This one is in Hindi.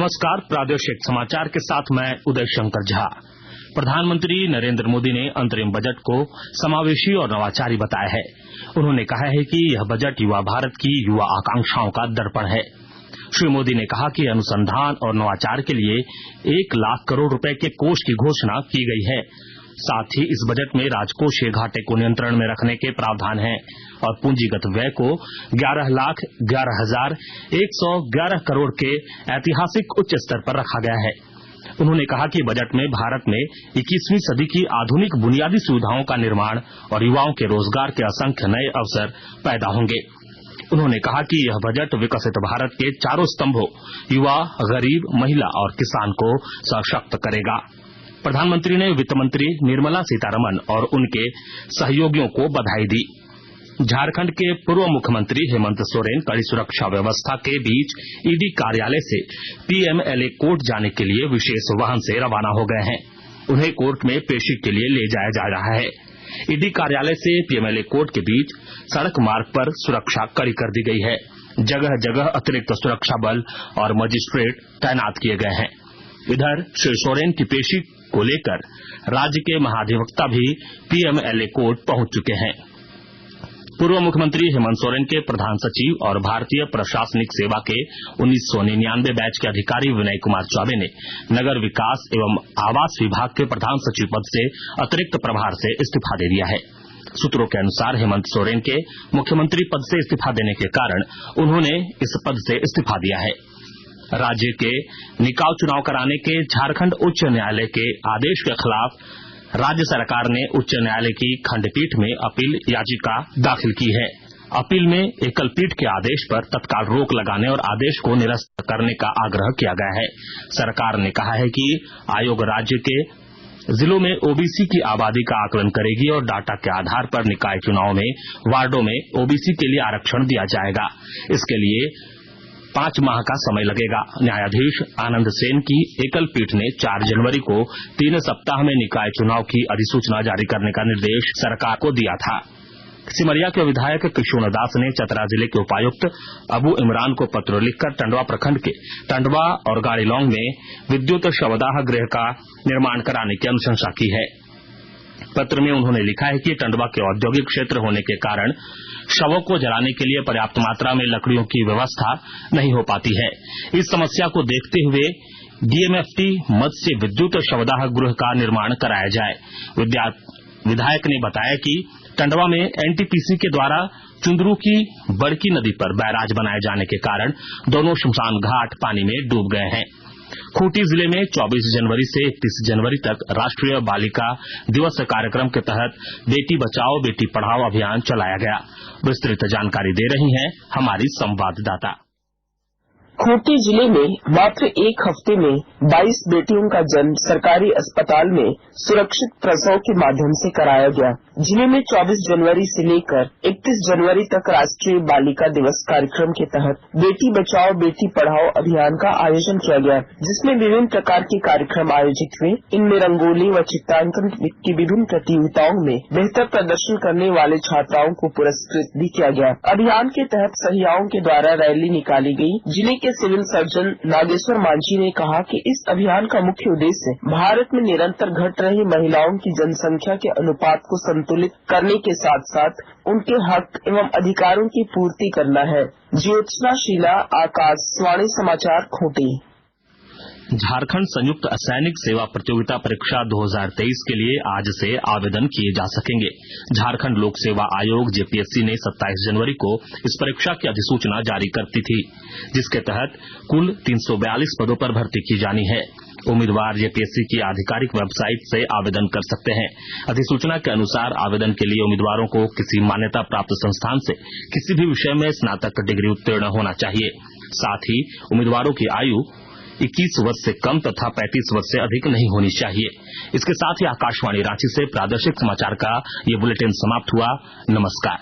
नमस्कार, प्रादेशिक समाचार के साथ मैं उदय शंकर झा। प्रधानमंत्री नरेंद्र मोदी ने अंतरिम बजट को समावेशी और नवाचारी बताया है। उन्होंने कहा है कि यह बजट युवा भारत की युवा आकांक्षाओं का दर्पण है। श्री मोदी ने कहा कि अनुसंधान और नवाचार के लिए 1 लाख करोड़ रुपए के कोष की घोषणा की गई है। साथ ही इस बजट में राजकोषीय घाटे को नियंत्रण में रखने के प्रावधान हैं और पूंजीगत व्यय को 11,11,111 करोड़ के ऐतिहासिक उच्च स्तर पर रखा गया है। उन्होंने कहा कि बजट में भारत में 21वीं सदी की आधुनिक बुनियादी सुविधाओं का निर्माण और युवाओं के रोजगार के असंख्य नए अवसर पैदा होंगे। उन्होंने कहा कि यह बजट विकसित भारत के चारों स्तंभों युवा, गरीब, महिला और किसान को सशक्त करेगा। प्रधानमंत्री ने वित्त मंत्री निर्मला सीतारमण और उनके सहयोगियों को बधाई दी। झारखंड के पूर्व मुख्यमंत्री हेमंत सोरेन कड़ी सुरक्षा व्यवस्था के बीच ईडी कार्यालय से पीएमएलए कोर्ट जाने के लिए विशेष वाहन से रवाना हो गए हैं। उन्हें कोर्ट में पेशी के लिए ले जाया जा रहा है। ईडी कार्यालय से पीएमएलए कोर्ट के बीच सड़क मार्ग पर सुरक्षा कड़ी कर दी गई है। जगह जगह अतिरिक्त सुरक्षा बल और मजिस्ट्रेट तैनात किए गए हैं। इधर श्री सोरेन की पेशी को लेकर राज्य के महाधिवक्ता भी पीएमएलए कोर्ट पहुंच चुके हैं। पूर्व मुख्यमंत्री हेमंत सोरेन के प्रधान सचिव और भारतीय प्रशासनिक सेवा के 1999 बैच के अधिकारी विनय कुमार चौबे ने नगर विकास एवं आवास विभाग के प्रधान सचिव पद से अतिरिक्त प्रभार से इस्तीफा दे दिया है। सूत्रों के अनुसार हेमंत सोरेन के मुख्यमंत्री पद से इस्तीफा देने के कारण उन्होंने इस पद से इस्तीफा दिया है। राज्य के निकाय चुनाव कराने के झारखंड उच्च न्यायालय के आदेश के खिलाफ राज्य सरकार ने उच्च न्यायालय की खंडपीठ में अपील याचिका दाखिल की है। अपील में एकल पीठ के आदेश पर तत्काल रोक लगाने और आदेश को निरस्त करने का आग्रह किया गया है। सरकार ने कहा है कि आयोग राज्य के जिलों में ओबीसी की आबादी का आकलन करेगी और डाटा के आधार पर निकाय चुनाव में वार्डों में ओबीसी के लिए आरक्षण दिया जाएगा। इसके लिए 5 माह का समय लगेगा। न्यायाधीश आनंद सेन की एकल पीठ ने 4 जनवरी को 3 सप्ताह में निकाय चुनाव की अधिसूचना जारी करने का निर्देश सरकार को दिया था। सिमरिया के विधायक किशोर दास ने चतरा जिले के उपायुक्त अबू इमरान को पत्र लिखकर टंडवा प्रखंड के टंडवा और गाड़ीलोंग में विद्युत शवदाह गृह का निर्माण कराने की अनुशंसा की है। पत्र में उन्होंने लिखा है कि टंडवा के औद्योगिक क्षेत्र होने के कारण शवों को जलाने के लिए पर्याप्त मात्रा में लकड़ियों की व्यवस्था नहीं हो पाती है। इस समस्या को देखते हुए डीएमएफटी मद से विद्युत शवदाह गृह का निर्माण कराया जाए। विधायक ने बताया कि टंडवा में एनटीपीसी के द्वारा चुंदरू की बड़की नदी पर बैराज बनाए जाने के कारण दोनों शमशान घाट पानी में डूब गए हैं। खूंटी जिले में 24 जनवरी से 31 जनवरी तक राष्ट्रीय बालिका दिवस कार्यक्रम के तहत बेटी बचाओ बेटी पढ़ाओ अभियान चलाया गया। विस्तृत जानकारी दे रही हैं हमारी संवाददाता। खूंटी जिले में मात्र 1 हफ्ते में 22 बेटियों का जन्म सरकारी अस्पताल में सुरक्षित प्रसव के माध्यम से कराया गया। जिले में 24 जनवरी से लेकर 31 जनवरी तक राष्ट्रीय बालिका दिवस कार्यक्रम के तहत बेटी बचाओ बेटी पढ़ाओ अभियान का आयोजन किया गया, जिसमें विभिन्न प्रकार के कार्यक्रम आयोजित हुए। इनमें रंगोली व चित्रांकन की विभिन्न प्रतियोगिताओं में बेहतर प्रदर्शन करने वाले छात्राओं को पुरस्कृत भी किया गया। अभियान के तहत सहियाओं के द्वारा रैली निकाली गयी। जिले के सिविल सर्जन नागेश्वर मांझी ने कहा कि इस अभियान का मुख्य उद्देश्य भारत में निरंतर घट रही महिलाओं की जनसंख्या के अनुपात को संतुलित करने के साथ साथ उनके हक एवं अधिकारों की पूर्ति करना है। ज्योत्सना शीला, आकाशवाणी समाचार, खूंटी। झारखंड संयुक्त असैनिक सेवा प्रतियोगिता परीक्षा 2023 के लिए आज से आवेदन किए जा सकेंगे। झारखंड लोक सेवा आयोग जेपीएससी ने 27 जनवरी को इस परीक्षा की अधिसूचना जारी करती थी, जिसके तहत कुल 342 पदों पर भर्ती की जानी है। उम्मीदवार जेपीएससी की आधिकारिक वेबसाइट से आवेदन कर सकते हैं। अधिसूचना के अनुसार आवेदन के लिए उम्मीदवारों को किसी मान्यता प्राप्त संस्थान से किसी भी विषय में स्नातक डिग्री उत्तीर्ण होना चाहिए। साथ ही उम्मीदवारों की आयु 21 वर्ष से कम तथा 35 वर्ष से अधिक नहीं होनी चाहिए। इसके साथ ही आकाशवाणी रांची से प्रादेशिक समाचार का ये बुलेटिन समाप्त हुआ। नमस्कार।